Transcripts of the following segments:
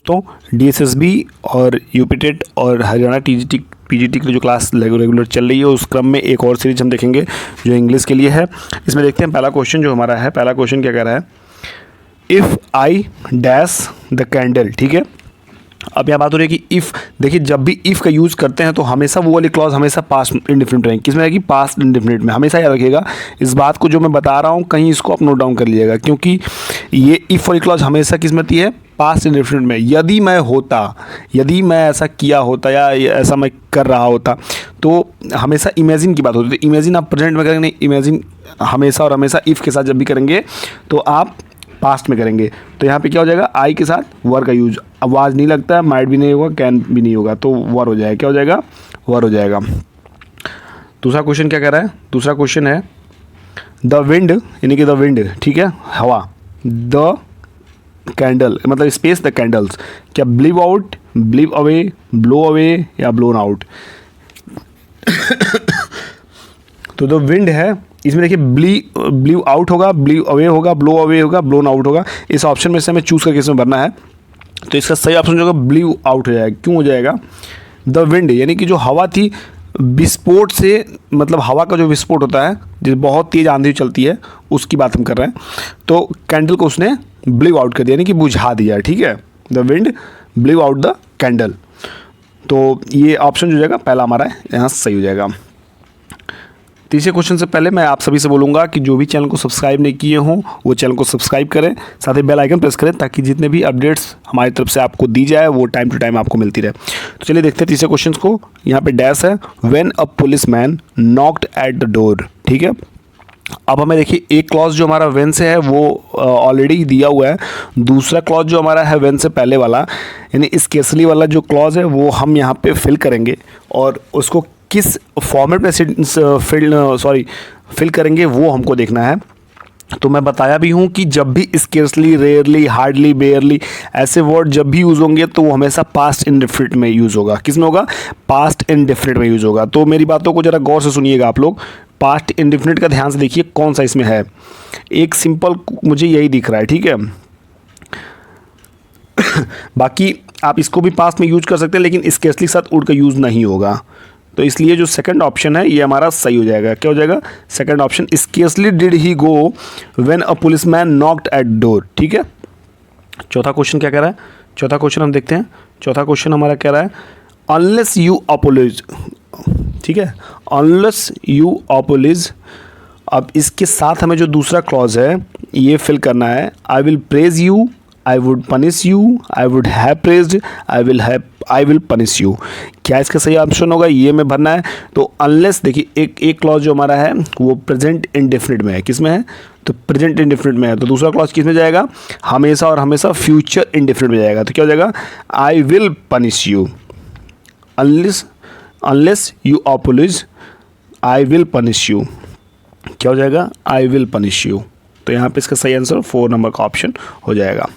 दोस्तों DSSB और UPTET और हरियाणा TGT PGT की जो क्लास रेगुलर चल रही है उस क्रम में एक और सीरीज हम देखेंगे जो इंग्लिश के लिए है। इसमें देखते हैं पहला क्वेश्चन जो हमारा है। पहला क्वेश्चन क्या कह रहा है, if I dash the candle. ठीक है, अब यहाँ बात हो रही है कि इफ़, देखिए जब भी इफ़ का यूज़ करते हैं तो हमेशा वो वाली क्लॉज हमेशा पास्ट इंडेफिनिट रहेगी। किस में रहेगी? पास्ट इंडेफिनिट में। हमेशा याद रखिएगा इस बात को, जो मैं बता रहा हूँ कहीं इसको आप नोट डाउन कर लीजिएगा, क्योंकि ये इफ़ वाली क्लॉज हमेशा किस में आती है? पास्ट इंडेफिनिट में। यदि मैं होता, यदि मैं ऐसा किया होता या ऐसा मैं कर रहा होता, तो हमेशा इमेजिन की बात होती है। तो इमेजिन आप प्रेजेंट में करेंगे नहीं, इमेजिन हमेशा और हमेशा इफ़ के साथ जब भी करेंगे तो आप पास्ट में करेंगे। तो यहाँ पे क्या हो जाएगा? आई के साथ वर का यूज। आवाज़ नहीं लगता है, माइट भी नहीं होगा, कैन भी नहीं होगा, तो वर हो जाएगा। क्या हो जाएगा? वर हो जाएगा। दूसरा क्वेश्चन क्या कह रहा है? दूसरा क्वेश्चन है द विंड, यानी कि द विंड, ठीक है, हवा, द कैंडल मतलब स्पेस द कैंडल्स, क्या ब्लीव आउट, ब्लीव अवे, ब्लो अवे या ब्लोन आउट? तो जो विंड है इसमें देखिए ब्लीव आउट होगा, ब्लीव अवे होगा, ब्लो अवे होगा, ब्लोन आउट होगा। इस ऑप्शन में से हमें चूज़ करके इसमें भरना है। तो इसका सही ऑप्शन जो होगा ब्लीव आउट हो जाएगा। क्यों हो जाएगा? द विंड यानी कि जो हवा थी, विस्फोट से, मतलब हवा का जो विस्फोट होता है जिस बहुत तेज़ आंधी चलती है उसकी बात हम कर रहे हैं। तो कैंडल को उसने ब्लीव आउट कर दिया, यानी कि बुझा दिया। ठीक है, the wind ब्लीव out the candle. तो ये ऑप्शन जो जाएगा पहला हमारा यहाँ सही हो जाएगा। तीसरे क्वेश्चन से पहले मैं आप सभी से बोलूँगा कि जो भी चैनल को सब्सक्राइब नहीं किए हों वो चैनल को सब्सक्राइब करें, साथ ही बेल आइकन प्रेस करें ताकि जितने भी अपडेट्स हमारी तरफ से आपको दी जाए वो टाइम टू टाइम आपको मिलती रहे। तो चलिए देखते हैं तीसरे क्वेश्चन को। यहाँ पे डैश है, when a police man knocked at the door. ठीक है, अब हमें देखिए एक क्लॉज जो हमारा वेन से है वो ऑलरेडी दिया हुआ है। दूसरा क्लॉज जो हमारा है वेन से पहले वाला, यानी स्केर्सली वाला जो क्लॉज है वो हम यहाँ पे फिल करेंगे और उसको किस फॉर्मेट में फिल करेंगे वो हमको देखना है। तो मैं बताया भी हूँ कि जब भी स्केर्सली, रेयरली, हार्डली, बेयरली ऐसे वर्ड जब भी यूज़ होंगे तो वो हमेशा पास्ट इंडेफिनिट में यूज़ होगा। किस में होगा? पास्ट इंडेफिनिट में यूज़ होगा। तो मेरी बातों को ज़रा गौर से सुनिएगा आप लोग। पास्ट इंडेफिनिट का ध्यान से देखिए कौन सा इसमें है। एक सिंपल मुझे यही दिख रहा है, ठीक है। बाकी आप इसको भी पास्ट में यूज कर सकते हैं, लेकिन स्केर्सली के साथ उड का यूज़ नहीं होगा। तो इसलिए जो सेकंड ऑप्शन है ये हमारा सही हो जाएगा। क्या हो जाएगा? Second option, scarcely did he go when a policeman knocked eight door. ठीक है। चौथा क्वेश्चन क्या कह रहा है? चौथा क्वेश्चन हम देखते हैं। चौथा क्वेश्चन हमारा कह रहा है अनलेस यू अपोलोज। ठीक है, अनलेस यू अपोलोज। अब इसके साथ हमें जो दूसरा क्लॉज है ये फिल करना है। I will praise you, I would punish you, I would have praised, I will punish you. क्या इसका सही ऑप्शन होगा? ये में भरना है। तो अनलेस देखिए एक क्लॉज जो हमारा है वो प्रेजेंट इंडेफिनिट में है। किस में है? तो प्रेजेंट इंडेफिनिट में है। तो दूसरा क्लॉज किस में जाएगा? हमेशा और हमेशा फ्यूचर इंडेफिनिट में जाएगा। तो क्या हो जाएगा? I will punish you. Unless you apologise, I will punish you. क्या हो जाएगा? I will punish you. तो यहाँ पे इसका सही आंसर 4 नंबर का ऑप्शन हो जाएगा।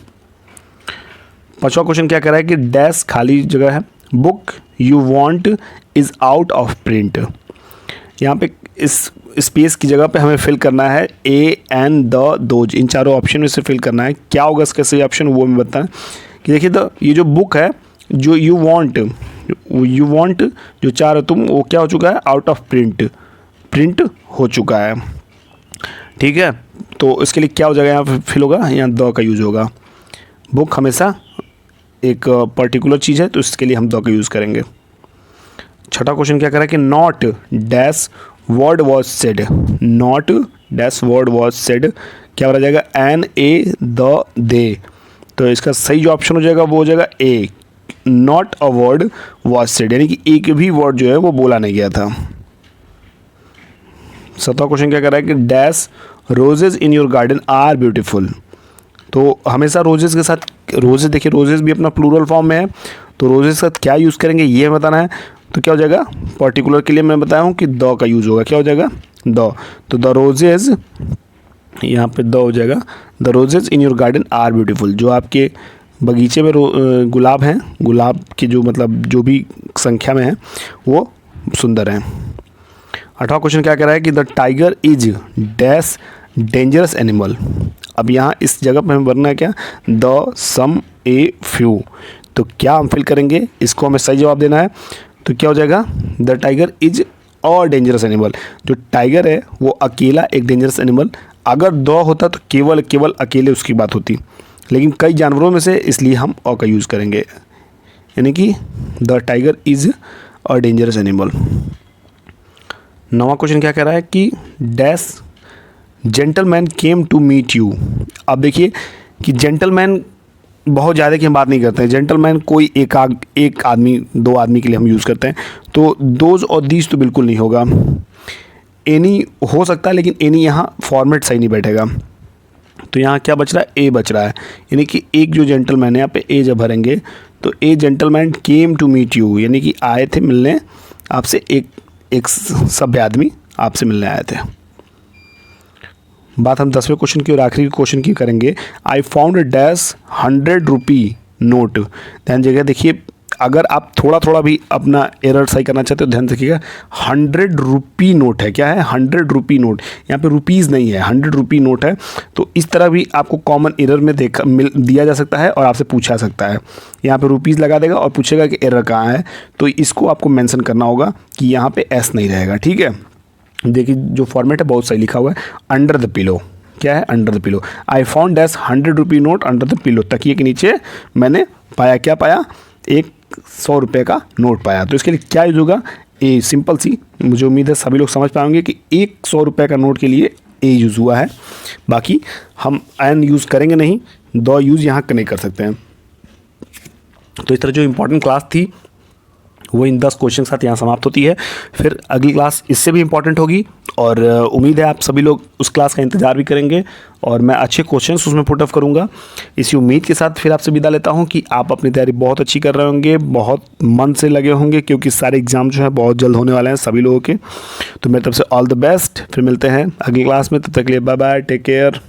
पांचवा क्वेश्चन क्या कह रहा है कि डैश खाली जगह है, book you want is out of print. यहाँ पे इस स्पेस की जगह पे हमें फिल करना है ए एन द दोज, इन चारों ऑप्शन में से फिल करना है। क्या होगा इसका सही ऑप्शन वो मैं बताएं कि देखिए तो ये जो बुक है, जो यू वांट जो चाह रहे तुम, वो क्या हो चुका है? आउट ऑफ प्रिंट हो चुका है। ठीक है, तो इसके लिए क्या हो जाएगा? यहाँ पे फिल होगा, यहाँ द का यूज होगा। बुक हमेशा एक पर्टिकुलर चीज़ है तो इसके लिए हम द का यूज़ करेंगे। छठा क्वेश्चन क्या कर रहा है कि not dash word was said. Not dash word was said, क्या हो जाएगा? An a the they. तो इसका सही जो ऑप्शन हो जाएगा वो हो जाएगा A, not a word was said, यानी कि एक भी वर्ड जो है वो बोला नहीं गया था। सातवां क्वेश्चन क्या कर रहा है कि dash roses in your garden are beautiful. तो हमेशा रोजेज़ के साथ, रोजेज़ देखिए रोजेज़ भी अपना प्लूरल फॉर्म में है, तो रोजेज़ के साथ क्या यूज़ करेंगे ये बताना है। तो क्या हो जाएगा? पर्टिकुलर के लिए मैं बताया हूँ कि द का यूज़ होगा। क्या हो जाएगा? द। तो द रोजेज़, यहाँ पे द हो जाएगा, the roses in your garden are beautiful. जो आपके बगीचे में गुलाब हैं, गुलाब की जो मतलब जो भी संख्या में है वो सुंदर हैं। 8वां क्वेश्चन क्या कह रहा है कि the tiger is dash dangerous animal. अब यहाँ इस जगह पे हमें भरना है क्या, द सम ए फ्यू। तो क्या हम फिल करेंगे, इसको हमें सही जवाब देना है। तो क्या हो जाएगा, the tiger is a dangerous animal. जो टाइगर है वो अकेला एक डेंजरस एनिमल, अगर द होता तो केवल केवल अकेले उसकी बात होती, लेकिन कई जानवरों में से, इसलिए हम अ का यूज़ करेंगे, यानी कि the tiger is a dangerous animal. नवा क्वेश्चन क्या कह रहा है कि dash gentleman came to meet you. अब देखिए कि जेंटलमैन बहुत ज़्यादा की हम बात नहीं करते हैं, जेंटलमैन कोई एक आदमी, दो आदमी के लिए हम यूज़ करते हैं। तो दोज और दीज तो बिल्कुल नहीं होगा, एनी हो सकता है, लेकिन एनी यहाँ फॉर्मेट सही नहीं बैठेगा। तो यहाँ क्या बच रहा है, ए बच रहा है, यानी कि एक जो जेंटलमैन है, यहाँ पे ए जब भरेंगे तो a gentleman came to meet you, यानी कि आए थे मिलने आपसे, एक सभ्य आदमी आपसे मिलने आए थे। बात हम 10वें क्वेश्चन की और आखिरी क्वेश्चन की करेंगे। I found dash 100 rupee note. ध्यान जगह देखिए, अगर आप थोड़ा थोड़ा भी अपना एरर सही करना चाहते हो ध्यान रखिएगा, 100 रुपी नोट है, क्या है 100 रुपी नोट, यहाँ पे रुपीज़ नहीं है, 100 रुपी नोट है। तो इस तरह भी आपको कॉमन एरर में दिया जा सकता है और आपसे पूछा जा सकता है। यहाँ पे रुपीज़ लगा देगा और पूछेगा कि एरर कहाँ है, तो इसको आपको मेंशन करना होगा कि यहाँ पे एस नहीं रहेगा, ठीक है। देखिए जो फॉर्मेट है बहुत सही लिखा हुआ है, अंडर द पिलो। क्या है, under the pillow. I found dash 100 rupee note under the pillow, तकिए के नीचे मैंने पाया, क्या पाया, एक 100 रुपये का नोट पाया। तो इसके लिए क्या यूज होगा, ए, सिंपल सी। मुझे उम्मीद है सभी लोग समझ पाएंगे कि एक 100 रुपये का नोट के लिए ए यूज़ हुआ है, बाकी हम एन यूज़ करेंगे नहीं, द यूज़ यहाँ नहीं कर सकते हैं। तो इस तरह जो इम्पोर्टेंट क्लास थी वो इन 10 क्वेश्चन के साथ यहाँ समाप्त होती है। फिर अगली क्लास इससे भी इम्पॉर्टेंट होगी और उम्मीद है आप सभी लोग उस क्लास का इंतज़ार भी करेंगे और मैं अच्छे क्वेश्चंस उसमें पुट ऑफ करूँगा। इसी उम्मीद के साथ फिर आपसे विदा लेता हूँ कि आप अपनी तैयारी बहुत अच्छी कर रहे होंगे, बहुत मन से लगे होंगे, क्योंकि सारे एग्ज़ाम जो है बहुत जल्द होने वाले हैं सभी लोगों के। तो मेरी तरफ से ऑल द बेस्ट, फिर मिलते हैं अगली क्लास में, तब तक के लिए बाय बाय, टेक केयर।